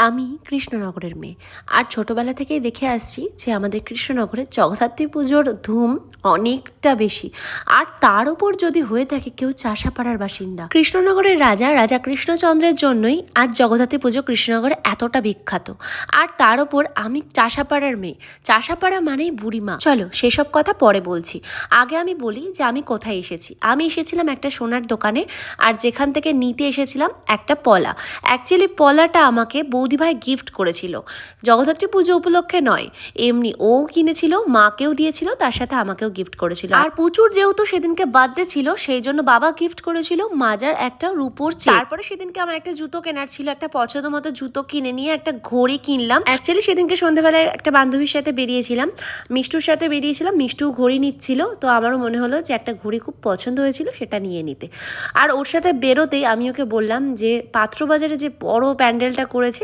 আমি কৃষ্ণনগরের মেয়ে, আর ছোটোবেলা থেকেই দেখে আসছি যে আমাদের কৃষ্ণনগরে জগদ্ধাত্রী পুজোর ধুম অনেকটা বেশি। আর তার উপর যদি হয়ে থাকে কেউ চাষাপাড়ার বাসিন্দা, কৃষ্ণনগরের রাজা কৃষ্ণচন্দ্রের জন্যই আজ জগদ্ধাত্রী পুজো কৃষ্ণনগরে এতটা বিখ্যাত। আর তার উপর আমি চাষাপাড়ার মেয়ে, চাষাপাড়া মানেই বুড়িমা। চলো সেসব কথা পরে বলছি, আগে আমি বলি যে আমি কোথায় এসেছি। আমি এসেছিলাম একটা সোনার দোকানে, আর যেখান থেকে নিতে এসেছিলাম একটা পলা। অ্যাকচুয়ালি পলাটা আমাকে বৌদিভাই গিফট করেছিল, জগদ্ধাত্রী পুজো উপলক্ষে নয়, এমনি ও কিনেছিল, মাকেও দিয়েছিল, তার সাথে আমাকেও গিফট করেছিল। আর প্রচুর যেহেতু সেদিনকে বার্থডে ছিল, সেই জন্য বাবা গিফট করেছিল মাজার একটা রূপোর চেন। তারপরে সেদিনকে আমার একটা জুতো কেনার ছিল, একটা পছন্দ মতো জুতো কিনে নিয়ে একটা ঘড়ি কিনলাম। অ্যাকচুয়ালি সেদিনকে সন্ধ্যেবেলায় একটা বান্ধবীর সাথে বেরিয়েছিলাম, মিষ্টুর সাথে বেরিয়েছিলাম, মিষ্টু ঘড়ি নিচ্ছিল, তো আমারও মনে হলো যে একটা ঘড়ি খুব পছন্দ হয়েছিল সেটা নিয়ে নিতে। আর ওর সাথে বেরোতেই আমি ওকে বললাম যে পাত্রবাজারে যে বড় প্যান্ডেলটা করেছে